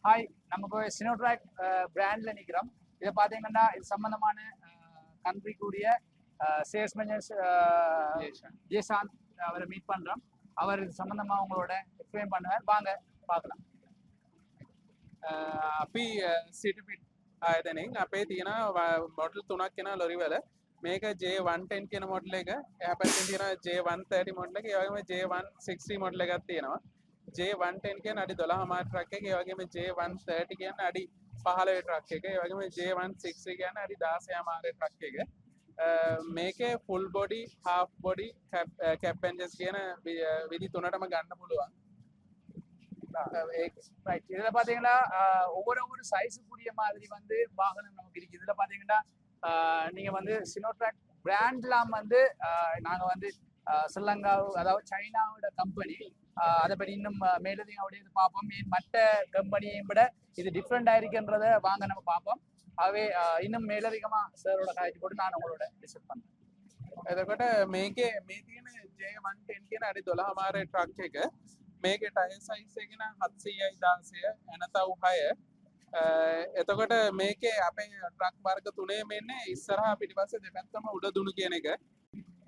Hi, நம்ம இப்போ சினோட்ராக் பிராண்ட்ல நிற்கிறோம். இதை பார்த்தீங்கன்னா இது சம்பந்தமான கண்ட்ரிக்குரிய சேல்ஸ் மேனேஜர் ஜெயசாந்த் அவரை மீட் பண்றோம். அவர் இது சம்பந்தமா உங்களோட எக்ஸ்பிளைன் பண்ணுவார். வாங்க பார்க்கலாம். අපි සිටිපිට් ආයතනෙන් අපේ තියෙන මොඩල් 3ක් කියන ලොරි වල මේක J110 කියන මොඩල් එක, එහා පැත්තෙන් තියෙන J130 මොඩල් එක, ඒ වගේම J160 මොඩල් එකක් තියෙනවා. J110 කියන්නේ අඩි 12 මාර ට්‍රක් එක, ඒ වගේම J130 කියන්නේ අඩි 15 ට්‍රක් එක, ඒ වගේම J160 කියන්නේ අඩි 16 මාර ට්‍රක් එක. මේකේ full body, half body, cab එන්ජස් කියන විදි තුනටම ගන්න පුළුවන්. ரைட், இதுல பாத்தீங்கன்னா ஒவ்வொரு சைஸுக்குரிய மாதிரி வந்து வாகனம் நமக்கு இருக்கு. இதுல பாத்தீங்கன்னா நீங்க வந்து சினோட்ராக் பிராண்ட்லாம் வந்து நாங்க வந்து ஸ்ரீலங்கா, அதாவது சைனாவோட கம்பெனி. அதை பற்றி இன்னும் மேலதிகம் அப்படியே பார்ப்போம். மற்ற கம்பெனியை விட இது டிஃப்ரெண்ட் ஆயிருக்குன்றத வாங்க நம்ம பார்ப்போம். ஆகவே இன்னும் மேலதிகமா சாரோட காய்ச்சி போட்டு நான் உங்களோட டிஸ்கஸ் பண்றேன். එතකොට මේකේ මේ තියෙන J110 කියන අඩි 12 මාර ට්‍රක් එක, මේකේ ටයර් සයිස් එක නම් 700යි 16 එනතව් 6. එතකොට මේකේ අපේ ට්‍රක් වර්ග තුනේම ඉන්නේ ඉස්සරහා පිටිපස්සේ දෙපැත්තම උඩ දුණු කියන එක.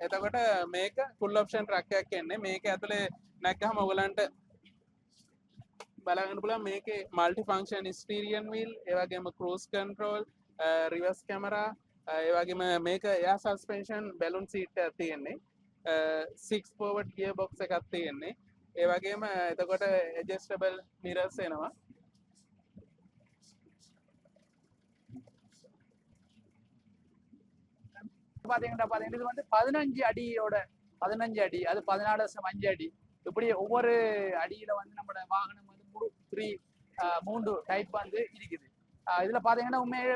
එතකොට මේක ෆුල් ඔප්ෂන් ට්‍රක් එකක් එන්නේ. මේක ඇතුලේ නැග්ගහම ඔයගලන්ට බලගන්න පුළුවන් මේකේ මල්ටි ෆන්ක්ෂන් ස්ටීරියන් වීල්, ඒ වගේම ක්‍රූස් කන්ට්‍රෝල්, රිවර්ස් කැමරා, ඒ වගේම මේක එයා සස්පෙන්ෂන් බැලුන් සීට් එකක් තියෙන්නේ. 6 ෆෝවර්ඩ් ගියර් බොක්ස් එකක් තියෙන්නේ. ඒ වගේම එතකොට ඇඩ්ජස්ටබල් මිරර්ස් එනවා. பாத்தீங்கன்னா இது வந்து 15 அடியோட 15 அடி, அது 14.5 அடி, இப்படி ஒவ்வொரு அடியில வந்து நம்மளோட வாகனம் வந்து மூன்று டைப் வந்து இருக்குது. இதுல பாத்தீங்கன்னா உண்மையே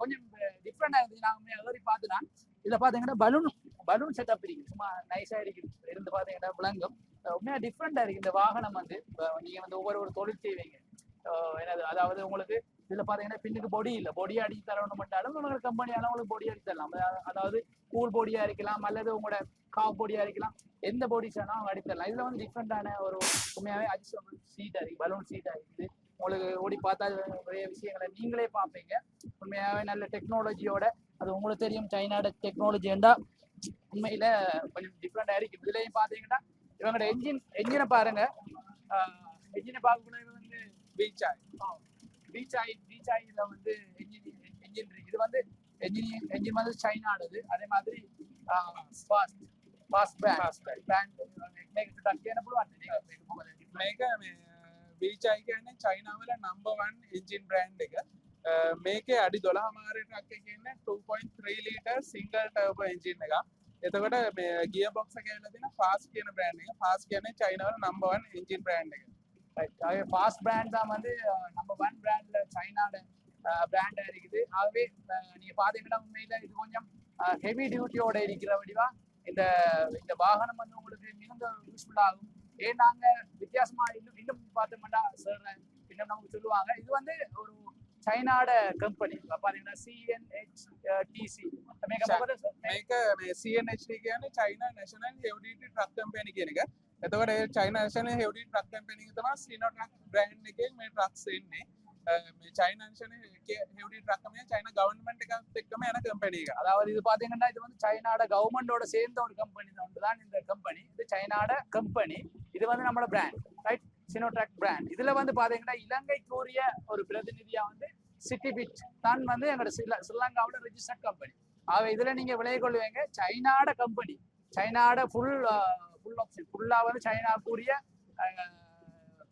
கொஞ்சம் டிஃப்ரெண்டா இருந்துச்சு. நான் உண்மையை ஏறி பார்த்துனா இதுல பாத்தீங்கன்னா பலூன் செட்டப் இருக்குது. சும்மா நைஸா இருக்குது. இருந்து பாத்தீங்கன்னா விளங்கும். உண்மையா டிஃப்ரெண்டா இருக்கு இந்த வாகனம் வந்து. நீங்க வந்து ஒவ்வொரு தொழில் செய்வீங்க, என்னது, அதாவது உங்களுக்கு இதுல பாத்தீங்கன்னா பின்னுக்கு பொடி இல்லை, பொடியா அடிச்சு தரணும் பண்ணாலும் உங்களுக்கு கம்பெனியால உங்களுக்கு பொடி அடிச்சு தரலாம். அதாவது கூல் பொடியா இருக்கலாம், அல்லது உங்களோட காஃப் பொடியா இருக்கலாம், எந்த பொடிஸ் வேணா அவங்க அடிச்சு தரலாம். இதுல வந்து டிஃப்ரெண்டான ஒரு உண்மையாவே அட்ஜஸ்டபிள் சீட்டா இருக்கு, பலூன் சீட்டா இருக்குது. உங்களுக்கு ஓடி பார்த்தா நிறைய விஷயங்களை நீங்களே பார்ப்பீங்க. உண்மையாவே நல்ல டெக்னாலஜியோட, அது உங்களுக்கு தெரியும் சைனாட டெக்னாலஜிண்டா உண்மையில கொஞ்சம் டிஃப்ரெண்டா இருக்கு. இதுலயும் பாத்தீங்கன்னா இவங்களோட என்ஜினை பாருங்க. என்ஜினை பார்க்கக்கூட வந்து பீச் ஆயில வந்து என்ஜின் இருக்கு. இது வந்து என்ஜின் வந்து சைனானது. அதே மாதிரி ஃபாஸ்ட் பிராண்ட் මේක BCI කියන්නේ චයිනාවල නම්බර් 1 එන්ජින් බ්‍රෑන්ඩ් එක. මේකේ අඩි 12 මාර ට්‍රක් එකේ ඉන්නේ 2.3 ලීටර් සිංගල් ටර්බෝ එන්ජින් එකක්. එතකොට මේ ගියර් බොක්ස් එක ඇවිල්ලා තියෙන ෆාස්ට් කියන බ්‍රෑන්ඩ් එක. ෆාස්ට් කියන්නේ චයිනාවල නම්බර් 1 එන්ජින් බ්‍රෑන්ඩ් එක. ஃபாஸ்ட் பிராண்ட் தான் வந்து நம்பர் 1 பிராண்ட்ல சைனாட பிராண்டா இருக்குது. ஆகவே நீங்க பாத்தீங்கன்னா உண்மையில இது கொஞ்சம் ஹெவி டியூட்டியோட இருக்கிற வடிவா இந்த இந்த வாகனம் வந்து உங்களுக்கு மிகுந்த யூஸ்ஃபுல் ஆகும். ஏன் நாங்க வித்தியாசமா இன்னும் பார்த்தோம்னா சார் இன்னும் நமக்கு சொல்லுவாங்க, இது வந்து ஒரு சைனாட கம்பெனி பாத்தீங்கன்னா CNHTC. මේක CNHT කියන්නේ China national heavy duty truck company කියන එක. එතකොට ඒ China national heavy duty truck company එක තමයි සිනෝට්‍රක් බ්‍රෑන්ඩ් එකෙන් මේ ට්‍රක්ස් එන්නේ. මේ China national heavy duty truck company China government එකත් එක්කම යන කම්පැනි එක. அதாவது இது பாத்தீங்கன்னா இது வந்து சைனாட கவர்மெண்டோட சேர்ந்த ஒரு கம்பெனி தான் இந்த கம்பெனி. இது சைனாட கம்பெனி. இது வந்து நம்மளோட பிராண்ட், ரைட், சினோட்ராக் பிராண்ட். இதுல வந்து பாத்தீங்கன்னா இலங்கைக்குரிய ஒரு பிரதிநிதியா வந்து சிட்டி பிட் தான் வந்து எங்களோட ஸ்ரீலங்காவோட ரெஜிஸ்டர்ட் கம்பெனி. ஆக இதுல நீங்க விலை கொள்ளுவீங்க சைனாட கம்பெனி, சைனாட ஃபுல்லா வந்து சைனாக்குரிய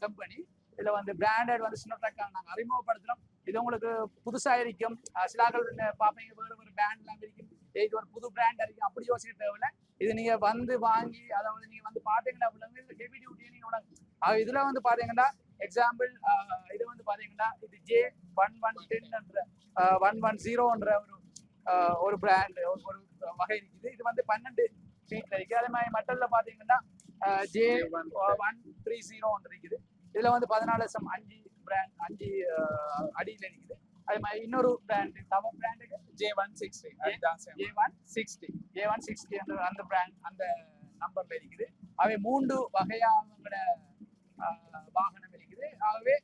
கம்பெனி. இதுல வந்து பிராண்டட் வந்து சினோட்ராக் நாங்க அறிமுகப்படுத்துறோம். இது உங்களுக்கு புதுசா இருக்கும். சிலாக்கள் பார்ப்பீங்க வேறு பிராண்ட்லாம் இருக்கும், இது ஒரு புது பிராண்ட் இருக்கும், அப்படி யோசிக்க தேவையில்லை. இது நீங்க வந்து வாங்கி அதாவது நீங்க வந்து பாத்தீங்கன்னா ஹெவி டியூட்டியை நீங்க இதுல வந்து பாத்தீங்கன்னா எக்ஸாம்பிள் இது வந்து பாத்தீங்கன்னா இது J110 110 ஒரு பிராண்ட் ஒரு வகை இருக்குது. இது வந்து 12 ஃபீட்ல இருக்கு. அதே மாதிரி மட்டல்ல பாத்தீங்கன்னா J130 இருக்குது. இதுல வந்து 14.5 பிராண்ட் 5 அடியில இருக்குது. அதே மாதிரி இன்னொரு பிராண்ட் தமிழ் பிராண்டுக்கு J160 என்ற அந்த பிராண்ட் அந்த நம்பர்ல இருக்குது. அவை 3 வகையான வாகனம் இருக்குது. ஆகவே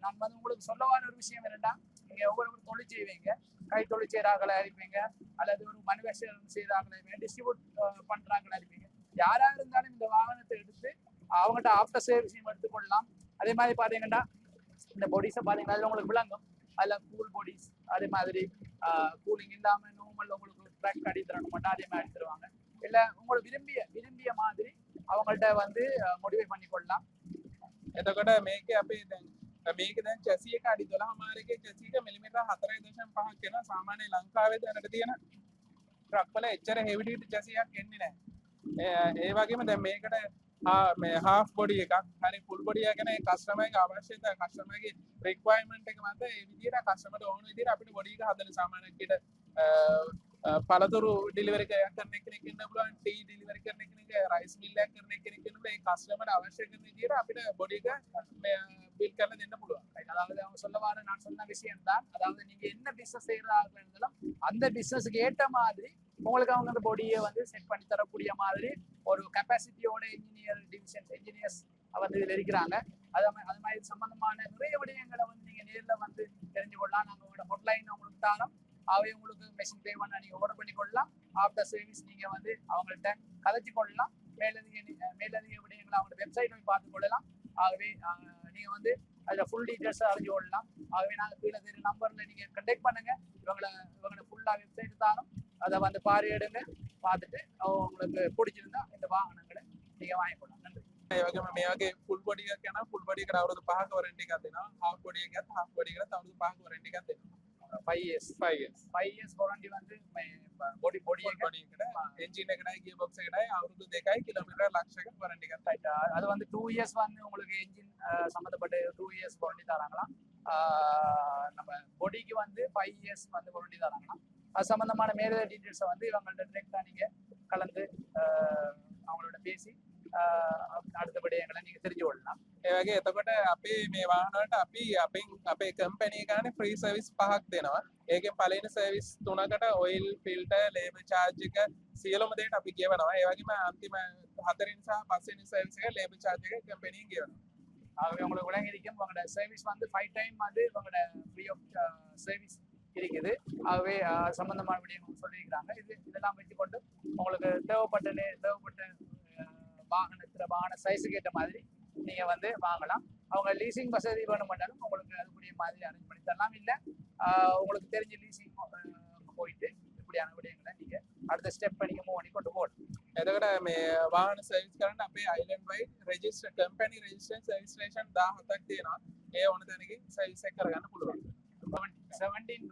நான் வந்து உங்களுக்கு சொல்ல வர ஒரு விஷயம் என்னன்னா, நீங்க ஒவ்வொரு தொழில் செய்வீங்க, கை தொழில் செய்யறாங்களா இருப்பீங்க, அல்லது ஒரு மனுவேஷன் செய்யறாங்களா இருப்பீங்க, டிஸ்ட்ரிபியூட் பண்றாங்களா இருப்பீங்க. யாரா இருந்தாலும் இந்த வாகனத்தை எடுத்து அவங்ககிட்ட ஆஃப்டர் சர்வீஸையும் எடுத்துக்கொள்ளலாம். அதே மாதிரி பாத்தீங்கன்னா இந்த பொடிஸை பாத்தீங்கன்னா அதுல உங்களுக்கு விளங்கும். அதுல கூல் பொடிஸ் அதே மாதிரி கூலிங் இல்லாம நார்மல் உங்களுக்கு ட்ராக் அடி தரணும் மட்டும் அதே மாதிரி எடுத்துருவாங்க. இல்ல உங்களுக்கு விரும்பிய மாதிரி அவங்கள்ட்ட வந்து மோடிஃபை பண்ணி கொள்ளலாம். එතකොට මේක අපේ දැන් මේක දැන් චැසි එක අඩි 12 මාරකේ චැසි එක මිලිමීටර් 4.5ක් වෙනවා. සාමාන්‍ය ලංකාවේ දැනට තියෙන ට්‍රක් වල එච්චර හෙවි ඩියුටි චැසි එකක් එන්නේ නැහැ. ඒ වගේම දැන් මේකට මේ half body එකක් හරි full body එක ගැන කස්ටමර්ගේ අවශ්‍යතා කස්ටමර්ගේ requirement එක මත ඒ විදිහට කස්ටමර්ට ඕන විදිහට අපිට body එක හදන්න සාමාන්‍යයෙන් කිට පළතුරු ඩිලිවරි කරන කෙනෙක් ඉන්න පුළුවන්, ටී ඩිලිවරි කරන කෙනෙක්, රයිස් මිල් එකක් කරන කෙනෙක් ඉන්න පුළුවන්. ඒ කස්ටමර්ට අවශ්‍ය කරන විදිහට අපිට body එක பில் කරලා දෙන්න පුළුවන්. அதாவது அவங்க சொல்ல வர நான் சொன்ன விஷயம் தான். அதாவது நீங்க என்ன பிசினஸ் செய்யறாங்க இருந்தாலும் அந்த பிசினஸ்க்கு ஏற்ற மாதிரி உங்களுக்கு அவங்க அந்த பொடியை வந்து செட் பண்ணி தரக்கூடிய மாதிரி ஒரு கெப்பாசிட்டியோட இன்ஜினியர்ஸ் வந்து இதுல இருக்கிறாங்க. அது மாதிரி சம்பந்தமான நிறைய விடயங்களை வந்து நீங்க நேரில் வந்து தெரிஞ்சு கொள்ளலாம். நாங்கள் உங்களோட ஹொட்லைன் உங்களுக்கு தாரோம். அவை உங்களுக்கு மெஷின் பே பண்ண நீங்க ஆர்டர் பண்ணி கொள்ளலாம். ஆஃப்டர் சர்வீஸ் நீங்க வந்து அவங்கள்ட்ட கதைச்சு கொள்ளலாம். மேலதிக விடயங்களை அவங்களோட வெப்சைட் போய் பார்த்து கொள்ளலாம். ஆகவே நீங்க வந்து அதுல ஃபுல் டீட்டெயில்ஸ் அறிஞ்சு கொள்ளலாம். ஆகவே நாங்கள் கீழே தெரிய நம்பர்ல நீங்க கண்டெக்ட் பண்ணுங்க. இவங்களோட ஃபுல்லா வெப்சைட் தானும் அதை வந்து பார்வையிடுங்க. பார்த்துட்டு உங்களுக்கு பிடிச்சிருந்தா இந்த வாகனங்களை நீங்க வாங்கிக்கொள்ளலாம். நன்றி. ඒ වගේම මේ වගේ full body එකක් යනවා. full body එකට අවුරුදු 5ක warranty එකක් දෙනවා. half body එකත් half body එකත් අවුරුදු 5ක warranty එකක් දෙනවා. 5 years 5 years warranty வந்து body එකට engine එකටයි gear box එකටයි අවුරුදු 2යි කිලෝමීටර් ලක්ෂයක warranty එකක් ரைட்டா. அது வந்து 2 years வந்து உங்களுக்கு என்ஜின் சம்மந்தப்பட்ட 2 years warranty தராங்களாம். நம்ம பொடிக்கு வந்து 5 years வந்து warranty தராங்களாம். அது சம்பந்தமான மேல டீடைல்ஸை வந்து இவங்கள்ட்ட டிரெக்டா நீங்க கலந்து அவங்களோட பேசி அடுத்த விடயங்களை நீங்க தெரிஞ்சு கொள்ளலாம். ඒ වගේ එතකොට අපි මේ වාහන වලට අපි අපේ කම්පැනි එක ගානේ free service 5ක් දෙනවා. ඒකෙන් පළවෙනි service 3කට oil filter labor charge එක සියලුම දේට අපි ගෙවනවා. ඒ වගේම අන්තිම 4වෙනි සහ 5වෙනි service එක labor charge එක කම්පැනියෙන් ගෙවනවා. ஆகவே உங்களுக்கு விளங்கி இருக்கும். உங்களோட சர்வீஸ் வந்து 5 டைம் வந்து உங்களோட ஃப்ரீ ஆஃப் சர்வீஸ் இருக்குது. ஆகவே சம்பந்தமான விடயங்கள் சொல்லியிருக்கிறாங்க. இதெல்லாம் வச்சுக்கொண்டு உங்களுக்கு தேவைப்பட்ட வாகன சைஸுக்கு ஏற்ற மாதிரி நீங்க வந்து வாங்கலாம். அவங்க லீசிங் வசதி வேணும்னாலும் உங்களுக்கு அதுக்குரிய மாதிரி அரேஞ்ச் பண்ணி தரலாம். இல்ல உங்களுக்கு தெரிஞ்ச லீசிங் போயிட்டு இப்படியான விடயங்களை நீங்க அடுத்த ஸ்டெப் பண்ணி மூவ் பண்ணி கொண்டு போகணும். එතකොට මේ වාහන සර්විස් කරන්න අපේ island wide register company registration 17ක් තියෙනවා. ඒ ඕන තැනකින් සර්විස් එක කරගන්න පුළුවන්. 17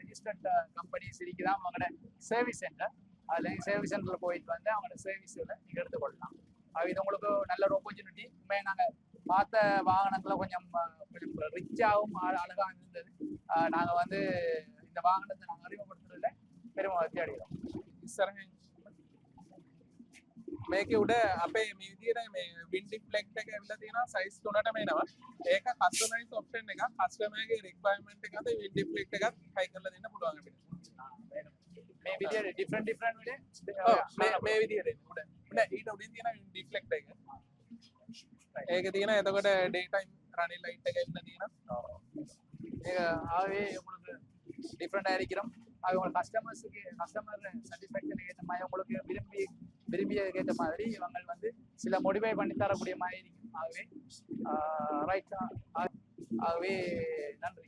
ரெஜிஸ்டர்ட் கம்பெனிஸ் இருக்குதான் அவங்களோட சர்வீஸ் சென்டர். அதுல சர்வீஸ் சென்டர்ல போயிட்டு வந்து அவங்களோட சர்வீஸ்ல நீங்க எடுத்துக்கொள்ளலாம். இது உங்களுக்கு நல்ல ஒரு ஆப்பர்ச்சுனிட்டி. உண்மையை நாங்க பார்த்த வாகனங்களை கொஞ்சம் ரிச்சாகவும் அழகாக இருந்தது. நாங்க வந்து இந்த வாகனத்தை நாங்க அறிமுகப்படுத்துறதுல பெரும் மகிழ்ச்சி அடைகிறோம். ඉස්සරහින් මේකේ උඩ අපේ මේ විදිහට මේ wind deflect එක ඇවිල්ලා තියෙනවා size 3ටම එනවා. ඒක customize option එකක්. customerගේ requirement එක අත wind deflect එකත් high කරලා දෙන්න පුළුවන් අපිට. මේ විදිහට different විදිහට මේ විදිහට උඩ ඊට උඩින් තියෙන wind deflect එක. ඒක තියෙන එතකොට daytime running light එක ඇවිල්ලා තියෙනවා. ஆகவே உங்களுக்கு டிஃப்ரெண்டாக இருக்கிறோம். அது உங்கள் கஸ்டமர் சாட்டிஸ்ஃபேக்ஷனுக்கு ஏற்ற மாதிரி உங்களுக்கு விரும்பியதுக்கு ஏற்ற மாதிரி இவங்க வந்து சில மோடிஃபை பண்ணி தரக்கூடிய மாதிரி இருக்கும். ஆகவே ரைட். ஆகவே நன்றி.